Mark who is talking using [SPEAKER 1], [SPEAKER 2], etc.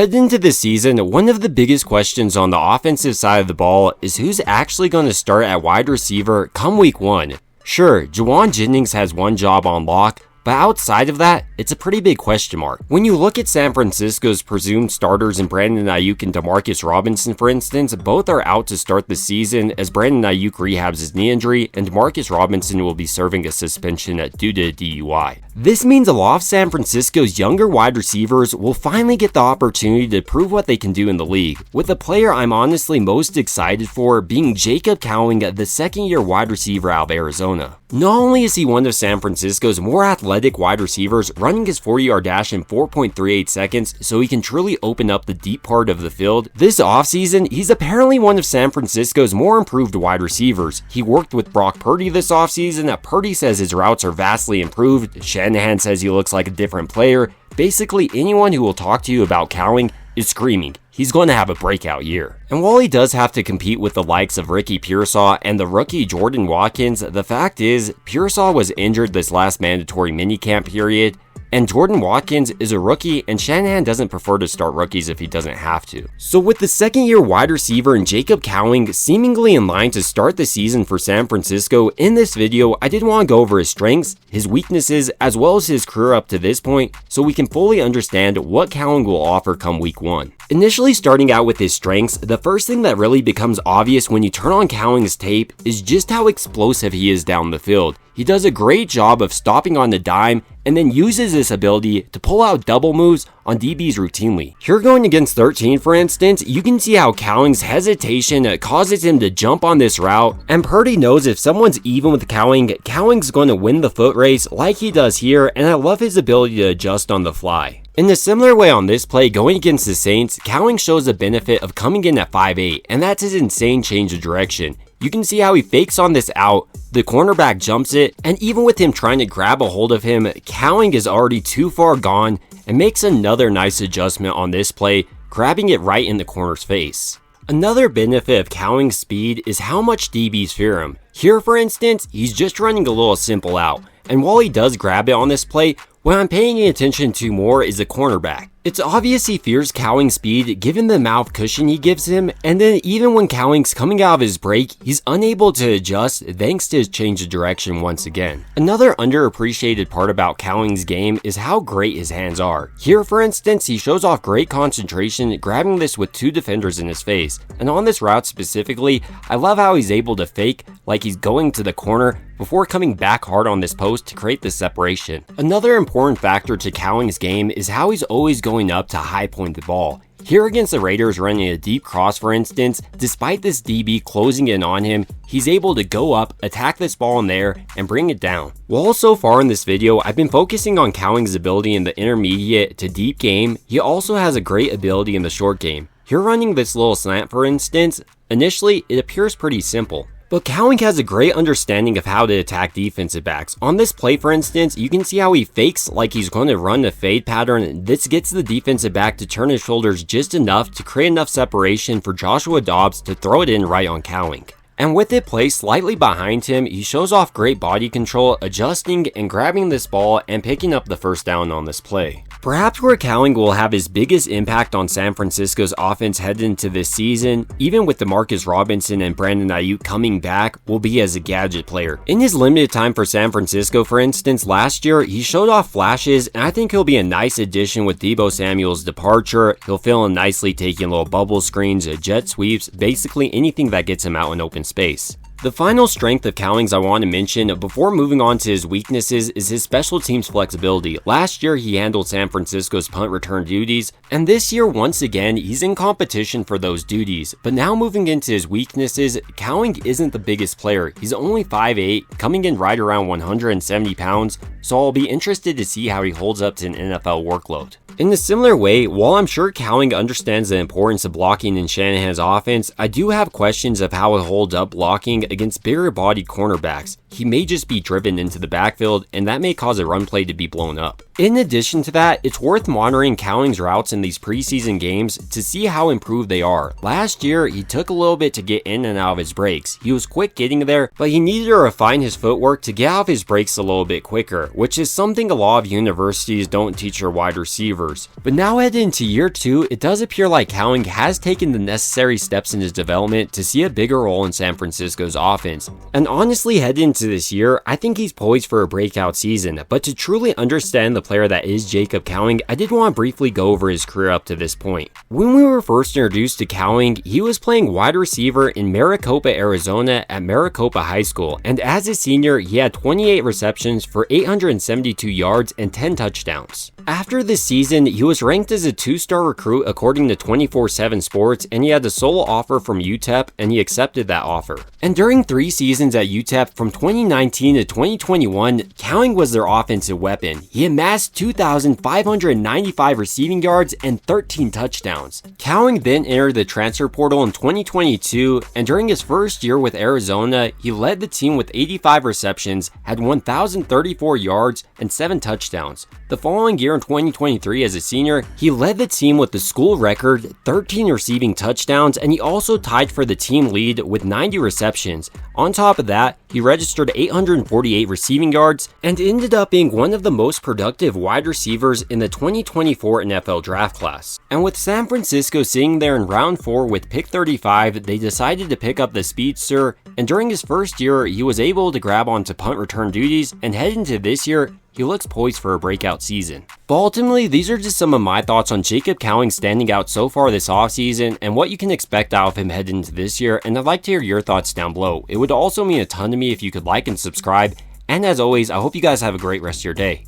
[SPEAKER 1] Heading into this season, one of the biggest questions on the offensive side of the ball is who's actually going to start at wide receiver come week 1. Sure, Juwan Jennings has one job on lock, but outside of that, it's a pretty big question mark. When you look at San Francisco's presumed starters in Brandon Ayuk and Demarcus Robinson, for instance, both are out to start the season as Brandon Ayuk rehabs his knee injury and Demarcus Robinson will be serving a suspension due to a DUI. This means a lot of San Francisco's younger wide receivers will finally get the opportunity to prove what they can do in the league, with the player I'm honestly most excited for being Jacob Cowing, the second-year wide receiver out of Arizona. Not only is he one of San Francisco's more athletic wide receivers, running his 40-yard dash in 4.38 seconds so he can truly open up the deep part of the field, this offseason, he's apparently one of San Francisco's more improved wide receivers. He worked with Brock Purdy this offseason. Purdy says his routes are vastly improved. Shanahan says he looks like a different player. Basically, anyone who will talk to you about Cowing is screaming he's going to have a breakout year. And while he does have to compete with the likes of Ricky Pearsall and the rookie Jordan Watkins, the fact is, Pearsall was injured this last mandatory minicamp period, and Jordan Watkins is a rookie, and Shanahan doesn't prefer to start rookies if he doesn't have to. So with the second-year wide receiver and Jacob Cowing seemingly in line to start the season for San Francisco, in this video, I did want to go over his strengths, his weaknesses, as well as his career up to this point, so we can fully understand what Cowing will offer come week 1. Initially starting out with his strengths, the first thing that really becomes obvious when you turn on Cowing's tape is just how explosive he is down the field. He does a great job of stopping on the dime and then uses this ability to pull out double moves on DBs routinely. Here going against 13, for instance, you can see how Cowing's hesitation causes him to jump on this route, and Purdy knows if someone's even with Cowing, Cowing's going to win the foot race like he does here, and I love his ability to adjust on the fly. In a similar way on this play, going against the Saints, Cowing shows the benefit of coming in at 5'8", and that's his insane change of direction. You can see how he fakes on this out, the cornerback jumps it, and even with him trying to grab a hold of him, Cowing is already too far gone and makes another nice adjustment on this play, grabbing it right in the corner's face. Another benefit of Cowing's speed is how much DBs fear him. Here, for instance, he's just running a little simple out, and while he does grab it on this play, what I'm paying attention to more is the cornerback. It's obvious he fears Cowing's speed given the amount of cushion he gives him, and then even when Cowing's coming out of his break, he's unable to adjust thanks to his change of direction once again. Another underappreciated part about Cowing's game is how great his hands are. Here, for instance, he shows off great concentration, grabbing this with 2 defenders in his face. And on this route specifically, I love how he's able to fake like he's going to the corner before coming back hard on this post to create this separation. Another important factor to Cowing's game is how he's always going up to high point the ball. Here against the Raiders running a deep cross, for instance, despite this DB closing in on him, he's able to go up, attack this ball in there, and bring it down. While so far in this video, I've been focusing on Cowing's ability in the intermediate to deep game, he also has a great ability in the short game. Here running this little slant, for instance, initially it appears pretty simple. But Cowing has a great understanding of how to attack defensive backs. On this play, for instance, you can see how he fakes like he's going to run a fade pattern. This gets the defensive back to turn his shoulders just enough to create enough separation for Joshua Dobbs to throw it in right on Cowing. And with it placed slightly behind him, he shows off great body control, adjusting and grabbing this ball and picking up the first down on this play. Perhaps where Cowing will have his biggest impact on San Francisco's offense heading into this season, even with Demarcus Robinson and Brandon Ayuk coming back, will be as a gadget player. In his limited time for San Francisco, for instance, last year, he showed off flashes, and I think he'll be a nice addition with Deebo Samuel's departure. He'll fill in nicely taking little bubble screens, jet sweeps, basically anything that gets him out in open space. The final strength of Cowing's I want to mention before moving on to his weaknesses is his special teams flexibility. Last year, he handled San Francisco's punt return duties, and this year, once again, he's in competition for those duties. But now moving into his weaknesses, Cowing isn't the biggest player. He's only 5'8", coming in right around 170 pounds, so I'll be interested to see how he holds up to an NFL workload. In a similar way, while I'm sure Cowing understands the importance of blocking in Shanahan's offense, I do have questions of how he'll hold up blocking against bigger bodied cornerbacks. He may just be driven into the backfield, and that may cause a run play to be blown up. In addition to that, it's worth monitoring Cowing's routes in these preseason games to see how improved they are. Last year, he took a little bit to get in and out of his breaks. He was quick getting there, but he needed to refine his footwork to get out of his breaks a little bit quicker, which is something a lot of universities don't teach their wide receivers. But now heading into year 2, it does appear like Cowing has taken the necessary steps in his development to see a bigger role in San Francisco's offense. And honestly, heading into this year, I think he's poised for a breakout season, but to truly understand the player that is Jacob Cowing, I did want to briefly go over his career up to this point. When we were first introduced to Cowing, he was playing wide receiver in Maricopa, Arizona at Maricopa High School, and as a senior, he had 28 receptions for 872 yards and 10 touchdowns. After this season, he was ranked as a 2-star recruit according to 24/7 Sports, and he had a solo offer from UTEP, and he accepted that offer. And during 3 seasons at UTEP from 2019 to 2021, Cowing was their offensive weapon. He amassed 2,595 receiving yards and 13 touchdowns. Cowing then entered the transfer portal in 2022, and during his first year with Arizona, he led the team with 85 receptions, had 1,034 yards, and 7 touchdowns. The following year in 2023 as a senior, he led the team with the school record 13 receiving touchdowns, and he also tied for the team lead with 90 receptions. On top of that, he registered 848 receiving yards and ended up being one of the most productive wide receivers in the 2024 NFL draft class. And with San Francisco sitting there in round 4 with pick 35, they decided to pick up the speedster, and during his first year, he was able to grab onto punt return duties, and head into this year, he looks poised for a breakout season. But ultimately, these are just some of my thoughts on Jacob Cowing standing out so far this offseason and what you can expect out of him heading into this year, and I'd like to hear your thoughts down below. It would also mean a ton to me if you could like and subscribe, and as always, I hope you guys have a great rest of your day.